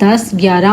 10, 11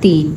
3,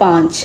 5,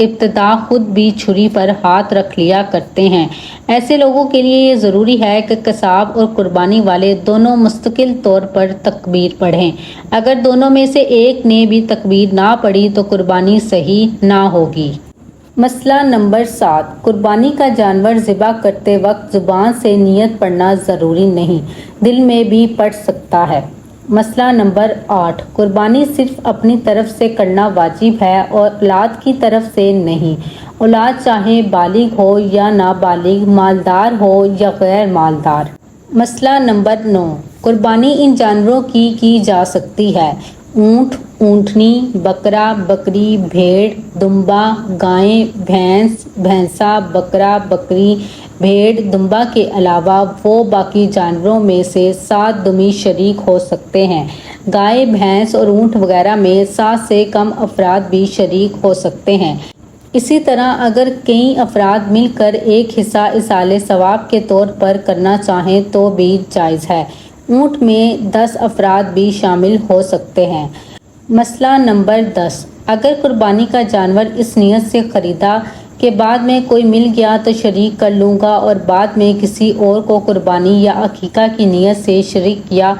ابتدا خود بھی چھری پر ہاتھ رکھ لیا کرتے ہیں۔ ایسے لوگوں کے لیے یہ ضروری ہے کہ قصاب اور قربانی والے دونوں مستقل طور پر تکبیر پڑھیں۔ اگر دونوں میں سے ایک نے بھی تکبیر نہ پڑھی تو قربانی صحیح نہ ہوگی۔ مسئلہ نمبر 7، قربانی کا جانور ذبح کرتے وقت زبان سے نیت پڑھنا ضروری نہیں، دل میں بھی پڑھ سکتا ہے۔ مسئلہ نمبر 8، قربانی صرف اپنی طرف سے کرنا واجب ہے اور اولاد کی طرف سے نہیں۔ اولاد چاہے بالغ ہو یا نابالغ، مالدار ہو یا غیر مالدار۔ مسئلہ نمبر 9، قربانی ان جانوروں کی جا سکتی ہے: اونٹ، اونٹنی، بکرا، بکری، بھیڑ، دمبا، گائے، بھینس، بھینسا، بکرا، بکری، بھیڑ، دمبا کے علاوہ وہ باقی جانوروں میں سے 7 دمی شریک ہو سکتے ہیں۔ گائے، بھینس اور اونٹ وغیرہ میں 7 سے کم افراد بھی شریک ہو سکتے ہیں۔ اسی طرح اگر کئی افراد مل کر ایک حصہ ایصال ثواب کے طور پر کرنا چاہیں تو بھی جائز ہے۔ اونٹ میں 10 افراد بھی شامل ہو سکتے ہیں۔ مسئلہ نمبر 10، اگر قربانی کا جانور اس نیت سے خریدا کہ بعد میں کوئی مل گیا تو شریک کر لوں گا اور بعد میں کسی اور کو قربانی یا عقیقہ کی نیت سے شریک کیا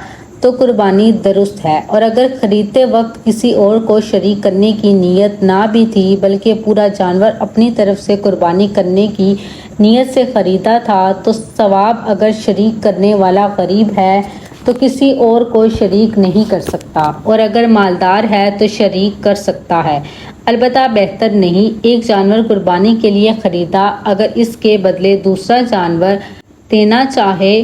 تو قربانی درست ہے، اور اگر خریدتے وقت کسی اور کو شریک کرنے کی نیت نہ بھی تھی بلکہ پورا جانور اپنی طرف سے قربانی کرنے کی نیت سے خریدا تھا تو ثواب اگر شریک کرنے والا غریب ہے تو کسی اور کو شریک نہیں کر سکتا، اور اگر مالدار ہے تو شریک کر سکتا ہے، البتہ بہتر نہیں۔ ایک جانور قربانی کے لیے خریدا، اگر اس کے بدلے دوسرا جانور دینا چاہے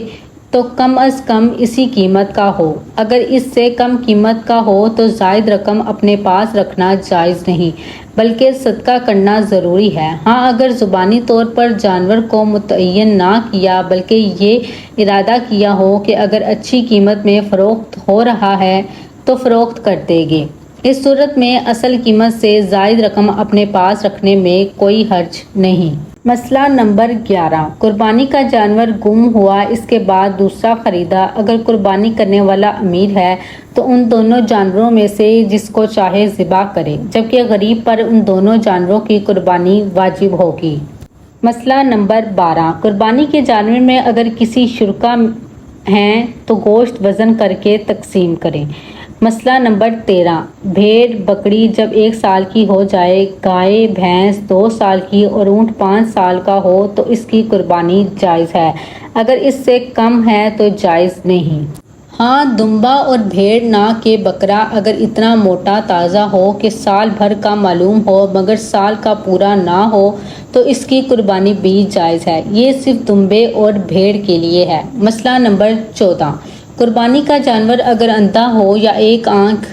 تو کم از کم اسی قیمت کا ہو۔ اگر اس سے کم قیمت کا ہو تو زائد رقم اپنے پاس رکھنا جائز نہیں بلکہ صدقہ کرنا ضروری ہے۔ ہاں، اگر زبانی طور پر جانور کو متعین نہ کیا بلکہ یہ ارادہ کیا ہو کہ اگر اچھی قیمت میں فروخت ہو رہا ہے تو فروخت کر دیں گے، اس صورت میں اصل قیمت سے زائد رقم اپنے پاس رکھنے میں کوئی حرج نہیں۔ مسئلہ نمبر 11، قربانی کا جانور گم ہوا، اس کے بعد دوسرا خریدا۔ اگر قربانی کرنے والا امیر ہے تو ان دونوں جانوروں میں سے جس کو چاہے ذبح کرے، جبکہ غریب پر ان دونوں جانوروں کی قربانی واجب ہوگی۔ مسئلہ نمبر 12، قربانی کے جانور میں اگر کسی شرکا ہیں تو گوشت وزن کر کے تقسیم کریں۔ مسئلہ نمبر 13، بھیڑ بکری جب 1 سال کی ہو جائے، گائے بھینس 2 سال کی اور اونٹ 5 سال کا ہو تو اس کی قربانی جائز ہے، اگر اس سے کم ہے تو جائز نہیں۔ ہاں، دمبا اور بھیڑ نہ کہ بکرا اگر اتنا موٹا تازہ ہو کہ سال بھر کا معلوم ہو مگر سال کا پورا نہ ہو تو اس کی قربانی بھی جائز ہے۔ یہ صرف دمبے اور بھیڑ کے لیے ہے۔ مسئلہ نمبر 14، قربانی کا جانور اگر اندھا ہو یا ایک آنکھ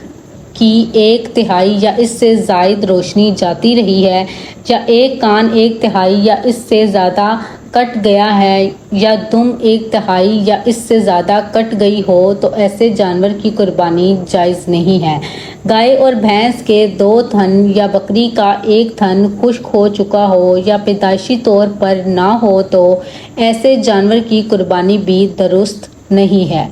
کی 1/3 یا اس سے زائد روشنی جاتی رہی ہے، یا ایک کان 1/3 یا اس سے زیادہ کٹ گیا ہے، یا دم 1/3 یا اس سے زیادہ کٹ گئی ہو تو ایسے جانور کی قربانی جائز نہیں ہے۔ گائے اور بھینس کے 2 تھن یا بکری کا 1 تھن خشک ہو چکا ہو یا پیدائشی طور پر نہ ہو تو ایسے جانور کی قربانی بھی درست نہیں ہے۔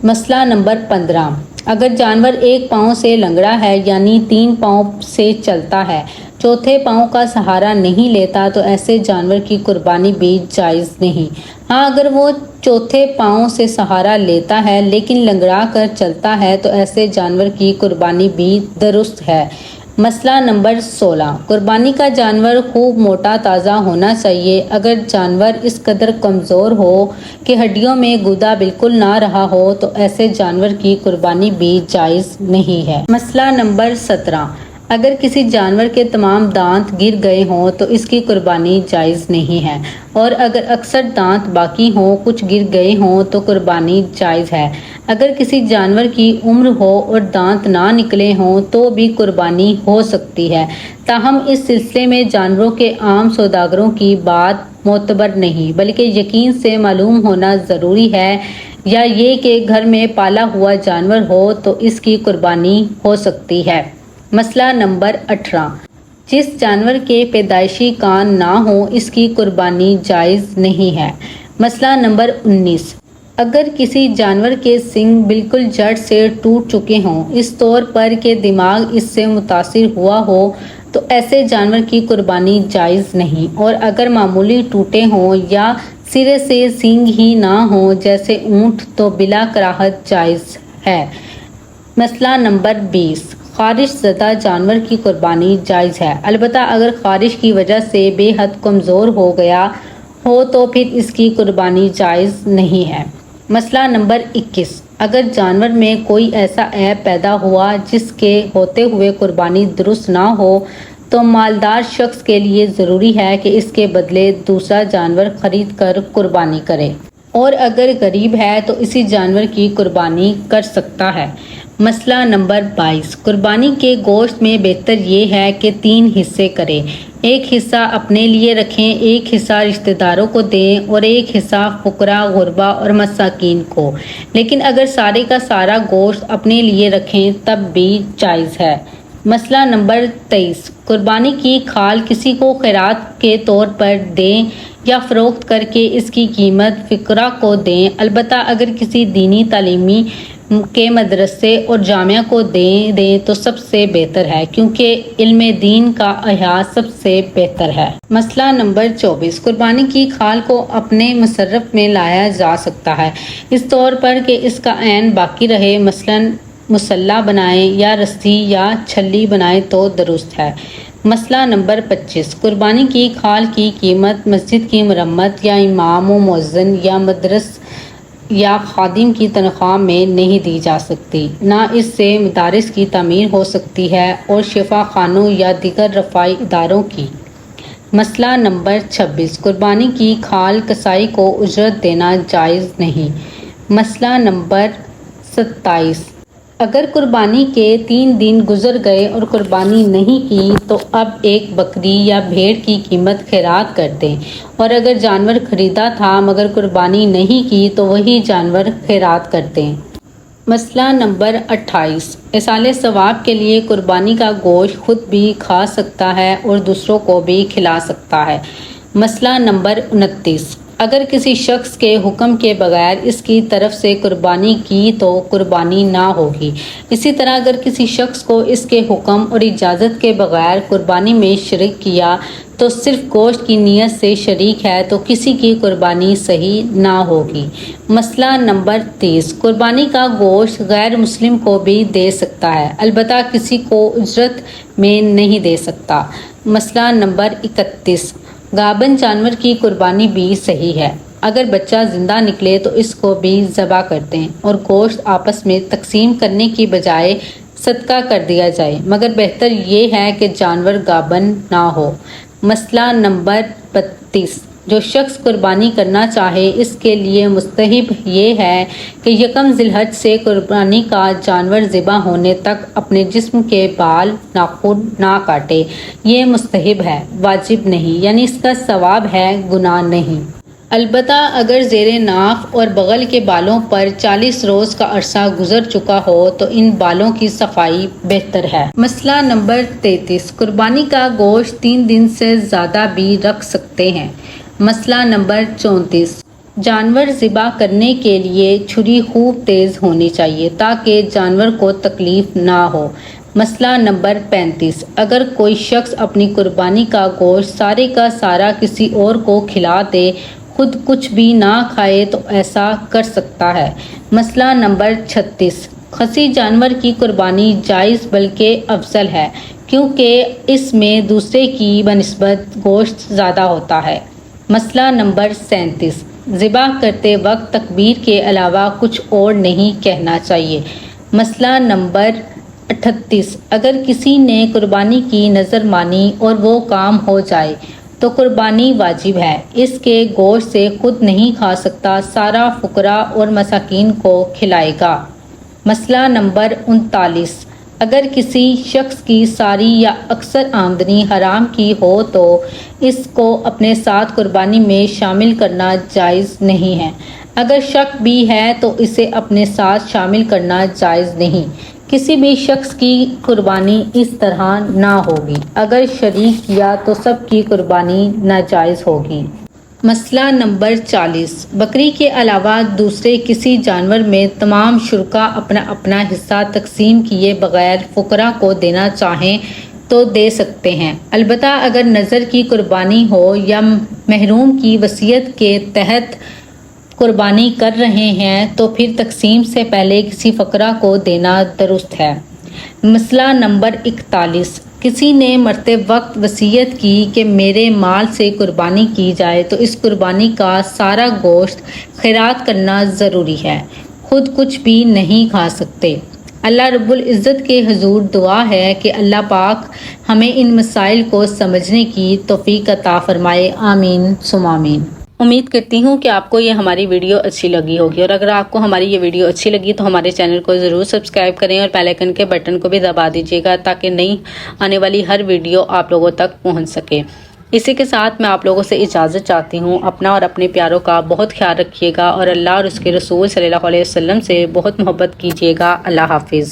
مسئلہ نمبر 15، اگر جانور 1 پاؤں سے لنگڑا ہے یعنی 3 پاؤں سے چلتا ہے، 4تھے پاؤں کا سہارا نہیں لیتا تو ایسے جانور کی قربانی بھی جائز نہیں۔ ہاں، اگر وہ 4تھے پاؤں سے سہارا لیتا ہے لیکن لنگڑا کر چلتا ہے تو ایسے جانور کی قربانی بھی درست ہے۔ مسئلہ نمبر 16، قربانی کا جانور خوب موٹا تازہ ہونا چاہیے۔ اگر جانور اس قدر کمزور ہو کہ ہڈیوں میں گودا بالکل نہ رہا ہو تو ایسے جانور کی قربانی بھی جائز نہیں ہے۔ مسئلہ نمبر 17، اگر کسی جانور کے تمام دانت گر گئے ہوں تو اس کی قربانی جائز نہیں ہے، اور اگر اکثر دانت باقی ہوں کچھ گر گئے ہوں تو قربانی جائز ہے۔ اگر کسی جانور کی عمر ہو اور دانت نہ نکلے ہوں تو بھی قربانی ہو سکتی ہے، تاہم اس سلسلے میں جانوروں کے عام سوداگروں کی بات معتبر نہیں بلکہ یقین سے معلوم ہونا ضروری ہے، یا یہ کہ گھر میں پالا ہوا جانور ہو تو اس کی قربانی ہو سکتی ہے۔ مسئلہ نمبر 18، جس جانور کے پیدائشی کان نہ ہوں اس کی قربانی جائز نہیں ہے۔ مسئلہ نمبر 19، اگر کسی جانور کے سینگ بالکل جڑ سے ٹوٹ چکے ہوں، اس طور پر کہ دماغ اس سے متاثر ہوا ہو تو ایسے جانور کی قربانی جائز نہیں، اور اگر معمولی ٹوٹے ہوں یا سرے سے سینگ ہی نہ ہوں جیسے اونٹ تو بلا کراہت جائز ہے۔ مسئلہ نمبر 20، خارش زدہ جانور کی قربانی جائز ہے، البتہ اگر خارش کی وجہ سے بے حد کمزور ہو گیا ہو تو پھر اس کی قربانی جائز نہیں ہے۔ مسئلہ نمبر 21، اگر جانور میں کوئی ایسا عیب پیدا ہوا جس کے ہوتے ہوئے قربانی درست نہ ہو تو مالدار شخص کے لیے ضروری ہے کہ اس کے بدلے دوسرا جانور خرید کر قربانی کرے، اور اگر غریب ہے تو اسی جانور کی قربانی کر سکتا ہے۔ مسئلہ نمبر 22، قربانی کے گوشت میں بہتر یہ ہے کہ 3 حصے کریں، ایک حصہ اپنے لیے رکھیں، ایک حصہ رشتہ داروں کو دیں اور ایک حصہ فقراء، غرباء اور مساکین کو، لیکن اگر سارے کا سارا گوشت اپنے لیے رکھیں تب بھی جائز ہے۔ مسئلہ نمبر 23، قربانی کی کھال کسی کو خیرات کے طور پر دیں یا فروخت کر کے اس کی قیمت فقراء کو دیں، البتہ اگر کسی دینی تعلیمی کے مدرسے اور جامعہ کو دیں تو سب سے بہتر ہے، کیونکہ علم دین کا احاطہ سب سے بہتر ہے۔ مسئلہ نمبر 24، قربانی کی کھال کو اپنے مصرف میں لایا جا سکتا ہے، اس طور پر کہ اس کا عین باقی رہے، مثلاً مسلح بنائیں یا رسی یا چھلی بنائیں تو درست ہے۔ مسئلہ نمبر 25، قربانی کی کھال کی قیمت مسجد کی مرمت یا امام و مؤذن یا مدرس یا خادم کی تنخواہ میں نہیں دی جا سکتی، نہ اس سے مدارس کی تعمیر ہو سکتی ہے اور شفا خانوں یا دیگر رفاہی اداروں کی۔ مسئلہ نمبر 26، قربانی کی کھال کسائی کو اجرت دینا جائز نہیں۔ مسئلہ نمبر 27، اگر قربانی کے 3 دن گزر گئے اور قربانی نہیں کی تو اب ایک بکری یا بھیڑ کی قیمت خیرات کر دیں، اور اگر جانور خریدا تھا مگر قربانی نہیں کی تو وہی جانور خیرات کر دیں۔ مسئلہ نمبر 28، ایصال ثواب کے لیے قربانی کا گوشت خود بھی کھا سکتا ہے اور دوسروں کو بھی کھلا سکتا ہے۔ مسئلہ نمبر 29، اگر کسی شخص کے حکم کے بغیر اس کی طرف سے قربانی کی تو قربانی نہ ہوگی، اسی طرح اگر کسی شخص کو اس کے حکم اور اجازت کے بغیر قربانی میں شریک کیا تو صرف گوشت کی نیت سے شریک ہے تو کسی کی قربانی صحیح نہ ہوگی۔ مسئلہ نمبر 30، قربانی کا گوشت غیر مسلم کو بھی دے سکتا ہے، البتہ کسی کو اجرت میں نہیں دے سکتا۔ مسئلہ نمبر 31، گابن جانور کی قربانی بھی صحیح ہے، اگر بچہ زندہ نکلے تو اس کو بھی ذبح کر دیں اور گوشت آپس میں تقسیم کرنے کی بجائے صدقہ کر دیا جائے، مگر بہتر یہ ہے کہ جانور گابن نہ ہو۔ مسئلہ نمبر 32، جو شخص قربانی کرنا چاہے اس کے لیے مستحب یہ ہے کہ یکم ذی الحج سے قربانی کا جانور ذبح ہونے تک اپنے جسم کے بال ناخن نہ کاٹے، یہ مستحب ہے، واجب نہیں، یعنی اس کا ثواب ہے، گناہ نہیں۔ البتہ اگر زیر ناف اور بغل کے بالوں پر 40 روز کا عرصہ گزر چکا ہو تو ان بالوں کی صفائی بہتر ہے۔ مسئلہ نمبر 33، قربانی کا گوشت 3 دن سے زیادہ بھی رکھ سکتے ہیں۔ مسئلہ نمبر 34، جانور ذبح کرنے کے لیے چھری خوب تیز ہونی چاہیے تاکہ جانور کو تکلیف نہ ہو۔ مسئلہ نمبر 35، اگر کوئی شخص اپنی قربانی کا گوشت سارے کا سارا کسی اور کو کھلا دے، خود کچھ بھی نہ کھائے تو ایسا کر سکتا ہے۔ مسئلہ نمبر 36، خصی جانور کی قربانی جائز بلکہ افضل ہے، کیونکہ اس میں دوسرے کی بنسبت گوشت زیادہ ہوتا ہے۔ مسئلہ نمبر 37، ذبح کرتے وقت تکبیر کے علاوہ کچھ اور نہیں کہنا چاہیے۔ مسئلہ نمبر 38، اگر کسی نے قربانی کی نظر مانی اور وہ کام ہو جائے تو قربانی واجب ہے، اس کے گوشت سے خود نہیں کھا سکتا، سارا فقراء اور مساکین کو کھلائے گا۔ مسئلہ نمبر 39، اگر کسی شخص کی ساری یا اکثر آمدنی حرام کی ہو تو اس کو اپنے ساتھ قربانی میں شامل کرنا جائز نہیں ہے، اگر شک بھی ہے تو اسے اپنے ساتھ شامل کرنا جائز نہیں۔ کسی بھی شخص کی قربانی اس طرح نہ ہوگی، اگر شریک کیا تو سب کی قربانی ناجائز ہوگی۔ مسئلہ نمبر 40، بکری کے علاوہ دوسرے کسی جانور میں تمام شرکاء اپنا اپنا حصہ تقسیم کیے بغیر فقراء کو دینا چاہیں تو دے سکتے ہیں، البتہ اگر نظر کی قربانی ہو یا محروم کی وصیت کے تحت قربانی کر رہے ہیں تو پھر تقسیم سے پہلے کسی فقرہ کو دینا درست ہے۔ مسئلہ نمبر 41، کسی نے مرتے وقت وصیت کی کہ میرے مال سے قربانی کی جائے تو اس قربانی کا سارا گوشت خیرات کرنا ضروری ہے، خود کچھ بھی نہیں کھا سکتے۔ اللہ رب العزت کے حضور دعا ہے کہ اللہ پاک ہمیں ان مسائل کو سمجھنے کی توفیق عطا فرمائے، آمین ثم آمین۔ امید کرتی ہوں کہ آپ کو یہ ہماری ویڈیو اچھی لگی ہوگی، اور اگر آپ کو ہماری یہ ویڈیو اچھی لگی تو ہمارے چینل کو ضرور سبسکرائب کریں اور بیل آئیکن کے بٹن کو بھی دبا دیجیے گا تاکہ نئی آنے والی ہر ویڈیو آپ لوگوں تک پہنچ سکے۔ اسی کے ساتھ میں آپ لوگوں سے اجازت چاہتی ہوں، اپنا اور اپنے پیاروں کا بہت خیال رکھیے گا اور اللہ اور اس کے رسول صلی اللہ علیہ وسلم سے بہت محبت کیجیے گا۔ اللہ حافظ۔